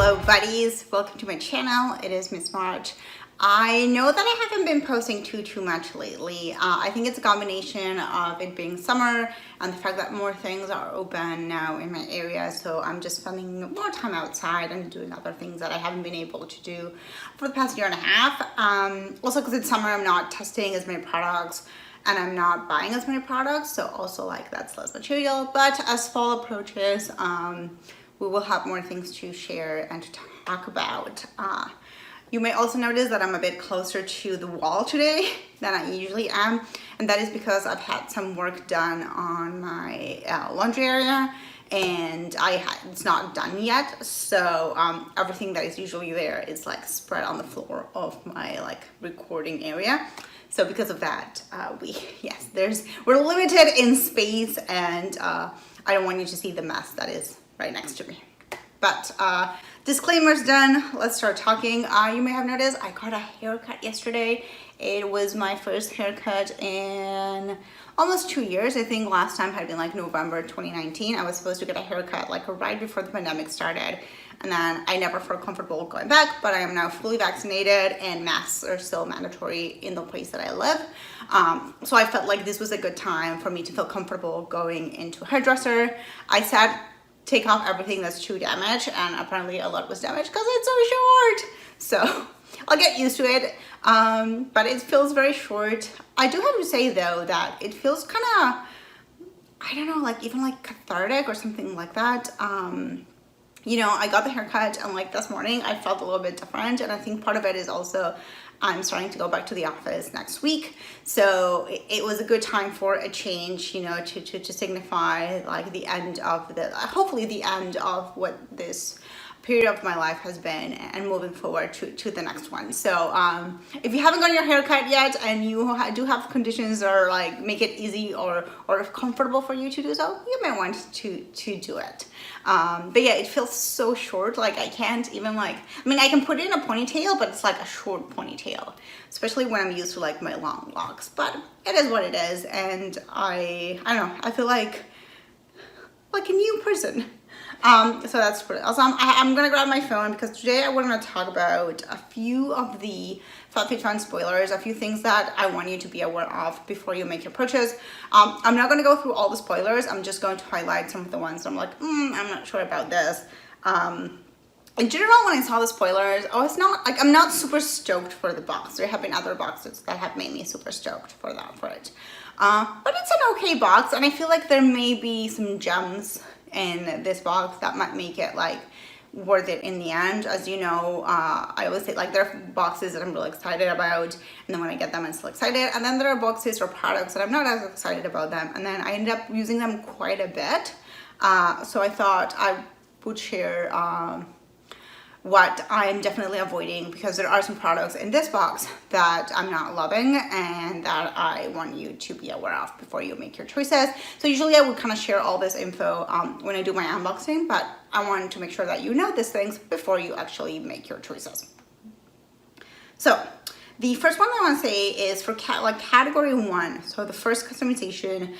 Hello buddies, welcome to my channel. It is Miss March. I know that I haven't been posting too much lately. I think it's a combination of it being summer and the fact that more things are open now in my area, so I'm just spending more time outside and doing other things that I haven't been able to do for the past year and a half. Also because it's summer, I'm not testing as many products and I'm not buying as many products, so also like that's less material. But as fall approaches, we will have more things to share and to talk about. You may also notice that I'm a bit closer to the wall today than I usually am, and that is because I've had some work done on my laundry area, and it's not done yet, so everything that is usually there is like spread on the floor of my like recording area. So because of that, we're limited in space, and I don't want you to see the mess that is right next to me. But disclaimer's done, let's start talking. You may have noticed I got a haircut yesterday. It was my first haircut in almost 2 years. I think last time had been like November 2019. I was supposed to get a haircut like right before the pandemic started, and then I never felt comfortable going back, but I am now fully vaccinated and masks are still mandatory in the place that I live. So I felt like this was a good time for me to feel comfortable going into a hairdresser. I said take off everything that's too damaged, and apparently a lot was damaged because it's so short. So I'll get used to it, but it feels very short. I do have to say though that it feels kind of, I don't know, like even like cathartic or something like that. You know, I got the haircut and like this morning I felt a little bit different, and I think part of it is also I'm starting to go back to the office next week, so it was a good time for a change, you know, to signify like the end of hopefully the end of what this period of my life has been, and moving forward to the next one. So if you haven't gotten your haircut yet and you do have conditions or like make it easy or comfortable for you to do so, you may want to do it. But yeah, it feels so short. Like I can't even like, I mean, I can put it in a ponytail, but it's like a short ponytail, especially when I'm used to like my long locks. But it is what it is, and I don't know, I feel like a new person. So that's pretty awesome. I'm gonna grab my phone because today I want to talk about a few of the FabFitFun spoilers, a few things that I want you to be aware of before you make your purchase. I'm not gonna go through all the spoilers. I'm just going to highlight some of the ones I'm like, I'm not sure about this. In general, when I saw the spoilers, I'm not super stoked for the box. There have been other boxes that have made me super stoked for it. But it's an okay box, and I feel like there may be some gems in this box that might make it like worth it in the end. As you know, I always say like there are boxes that I'm really excited about, and then when I get them I'm still excited, and then there are boxes or products that I'm not as excited about them, and then I end up using them quite a bit. So I thought I would share what I'm definitely avoiding, because there are some products in this box that I'm not loving and that I want you to be aware of before you make your choices. So usually I would kind of share all this info when I do my unboxing, but I want to make sure that you know these things before you actually make your choices. So the first one I want to say is for category 1. So the first customization,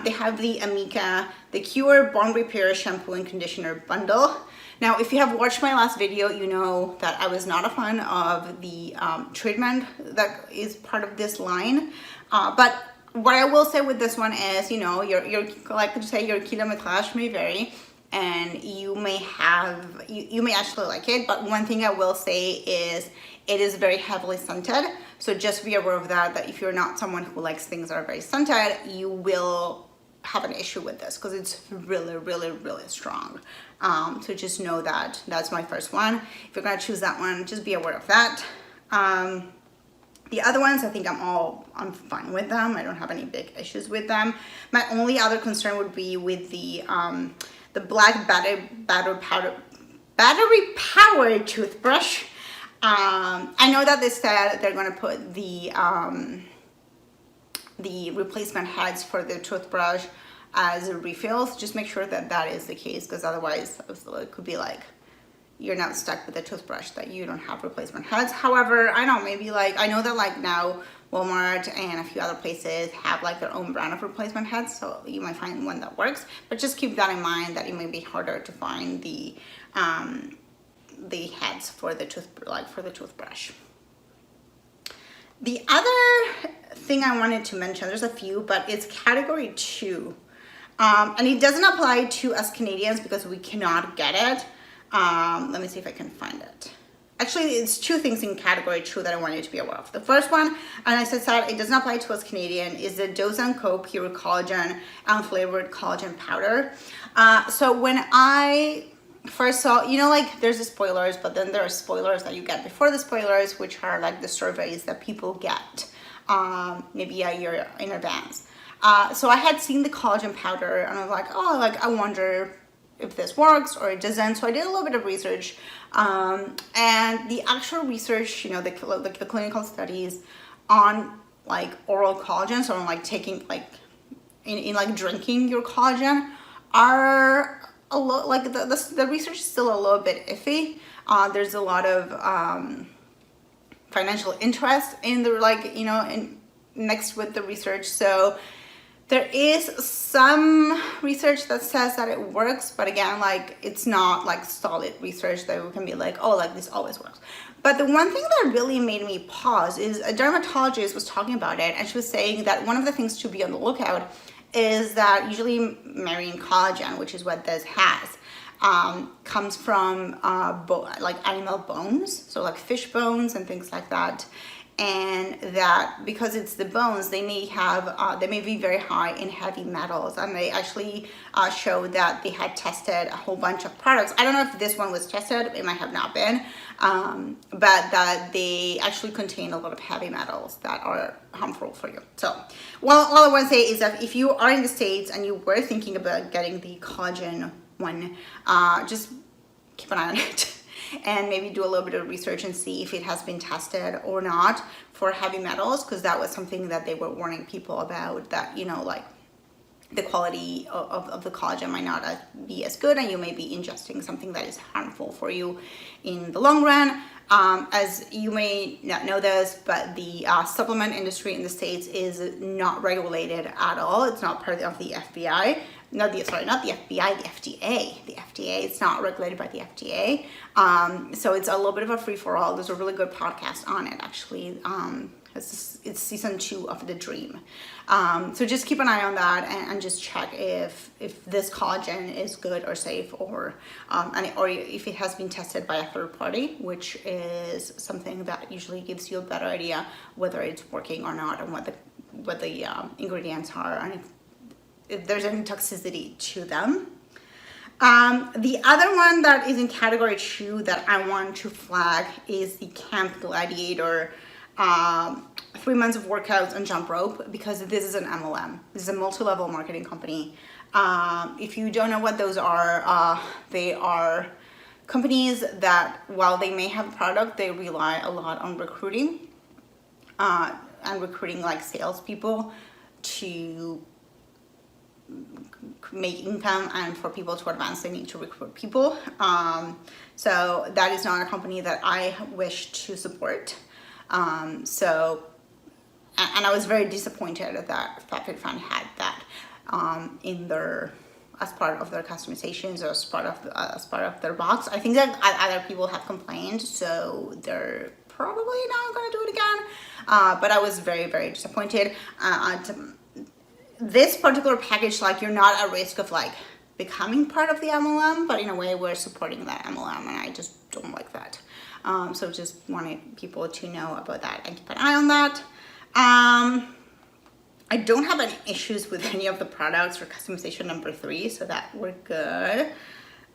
they have the Amika, the Cure Bond Repair Shampoo and Conditioner Bundle. Now, if you have watched my last video, you know that I was not a fan of the treatment that is part of this line. But what I will say with this one is, you know, your like to say your kilometrage may vary, and you may actually like it. But one thing I will say is it is very heavily scented. So just be aware of that if you're not someone who likes things that are very scented, you will have an issue with this because it's really strong. So just know that that's my first one. If you're gonna choose that one, just be aware of that. The other ones, I think I'm fine with them. I don't have any big issues with them. My only other concern would be with the black battery powered toothbrush. I know that they said they're gonna put the replacement heads for the toothbrush as refills. Just make sure that that is the case, because otherwise it could be like you're not stuck with a toothbrush that you don't have replacement heads. However, I know maybe like I know that like now Walmart and a few other places have like their own brand of replacement heads, so you might find one that works, but just keep that in mind that it may be harder to find the the heads for the toothbrush. The other thing I wanted to mention, there's a few, but it's category 2. And it doesn't apply to us Canadians because we cannot get it. Let me see if I can find it. Actually, it's 2 things in category 2 that I want you to be aware of. The first one, and I said that it does not apply to us Canadian, is the Dose & Co Pure Collagen and Flavored Collagen Powder. So when I first saw, like there's the spoilers, but then there are spoilers that you get before the spoilers, which are like the surveys that people get maybe a year in advance. So I had seen the collagen powder and I was like, I wonder if this works or it doesn't. So I did a little bit of research, and the actual research, the clinical studies on like oral collagen, so on like taking like in like drinking your collagen, are a lot like the research is still a little bit iffy. There's a lot of financial interest in the next with the research. So there is some research that says that it works, but again, like it's not like solid research that we can be like, this always works. But the one thing that really made me pause is a dermatologist was talking about it, and she was saying that one of the things to be on the lookout is that usually marine collagen, which is what this has, comes from like animal bones, so like fish bones and things like that. And that because it's the bones, they may be very high in heavy metals, and they actually showed that they had tested a whole bunch of products. I don't know if this one was tested, it might have not been, but that they actually contain a lot of heavy metals that are harmful for you. So all I want to say is that if you are in the States and you were thinking about getting the collagen one, just keep an eye on it. And maybe do a little bit of research and see if it has been tested or not for heavy metals, because that was something that they were warning people about, that like the quality of the collagen might not be as good, and you may be ingesting something that is harmful for you in the long run. As you may not know this, but the supplement industry in the States is not regulated at all. It's not part of the FBI. Not the FBI, the FDA. The FDA, it's not regulated by the FDA. So it's a little bit of a free-for-all. There's a really good podcast on it, actually. It's season 2 of The Dream. So just keep an eye on that and just check if this collagen is good or safe, or if it has been tested by a third party, which is something that usually gives you a better idea whether it's working or not, and what the ingredients are, and if there's any toxicity to them. The other one that is in category 2 that I want to flag is the Camp Gladiator 3 months of workouts on jump rope, because this is an MLM. This is a multi-level marketing company. If you don't know what those are, they are companies that, while they may have a product, they rely a lot on recruiting and recruiting like salespeople to make income, and for people to advance they need to recruit people. So that is not a company that I wish to support. And I was very disappointed that FabFitFun had that in their, as part of their customizations, or as part of their box. I think that other people have complained, so they're probably not going to do it again. But I was very, very disappointed. This particular package, like, you're not at risk of like becoming part of the MLM, but in a way we're supporting that MLM, and I just don't like that. So just wanted people to know about that and keep an eye on that. I don't have any issues with any of the products for customization number 3, so that we're good.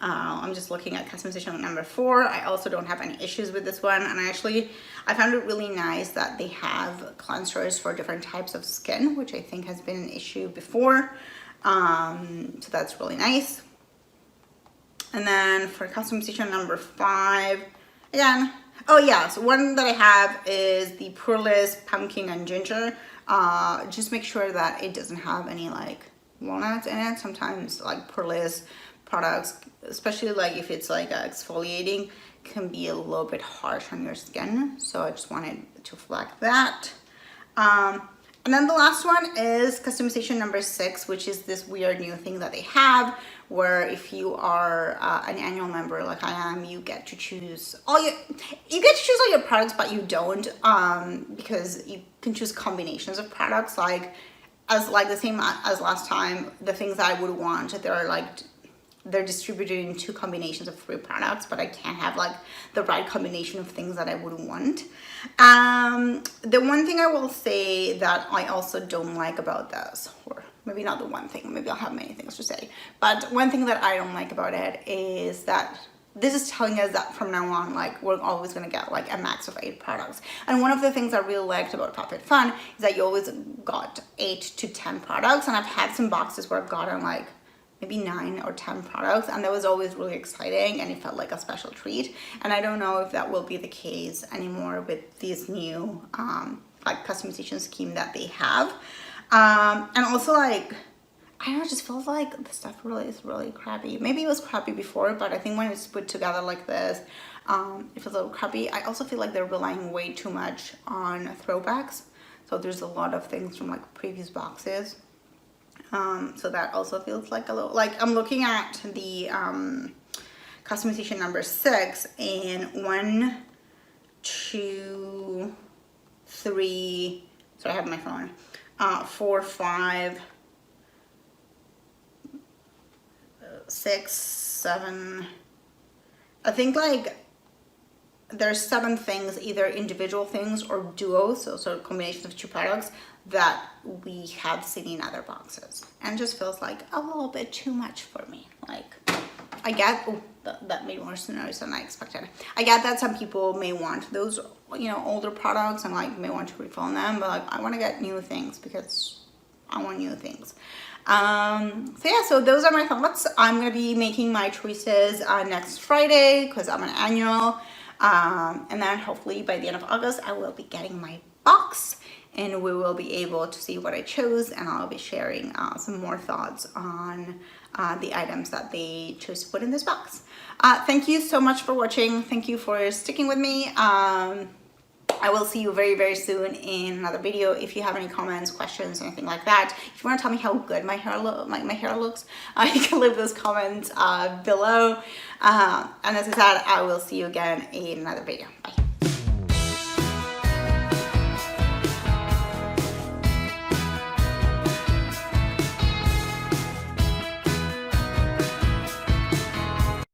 I'm just looking at customization number 4. I also don't have any issues with this one, and I found it really nice that they have cleansers for different types of skin, which I think has been an issue before. So that's really nice. And then for customization number 5, again, so one that I have is the Pureless Pumpkin and Ginger. Just make sure that it doesn't have any like walnuts in it. Sometimes like Pureless products, especially like if it's like exfoliating, can be a little bit harsh on your skin. So I just wanted to flag that. And then the last one is customization number 6, which is this weird new thing that they have, where if you are an annual member like I am, you get to choose all your products, but you don't, because you can choose combinations of products, like the same as last time. The things that I would want, they're distributed in 2 combinations of 3 products, but I can't have like the right combination of things that I would want. The one thing I will say that I also don't like about this, or maybe not the one thing, maybe I'll have many things to say, but one thing that I don't like about it is that this is telling us that from now on, like, we're always going to get like a max of 8 products. And one of the things I really liked about FabFitFun is that you always got 8 to 10 products, and I've had some boxes where I've gotten like maybe 9 or 10 products, and that was always really exciting, and it felt like a special treat. And I don't know if that will be the case anymore with this new like customization scheme that they have. And also, like, I don't know, it just feels like the stuff really is really crappy. Maybe it was crappy before, but I think when it's put together like this, it feels a little crappy. I also feel like they're relying way too much on throwbacks, so there's a lot of things from like previous boxes. So that also feels like a little, like, I'm looking at the customization number 6, and 1, 2, 3, so I have my phone, 4, 5, 6, 7, I think like there's 7 things, either individual things or duos, so sort of combinations of 2 products that we have seen in other boxes, and just feels like a little bit too much for me. Like, I get, oh, that made more noise than I expected. I get that some people may want those, older products and like may want to refill them, but like I want to get new things because I want new things. So yeah, so those are my thoughts. I'm gonna be making my choices next Friday because I'm an annual. And then hopefully by the end of August, I will be getting my box, and we will be able to see what I chose, and I'll be sharing some more thoughts on the items that they chose to put in this box. Thank you so much for watching. Thank you for sticking with me. I will see you very, very soon in another video. If you have any comments, questions, anything like that, if you want to tell me how good my hair looks, you can leave those comments below. And as I said, I will see you again in another video. Bye.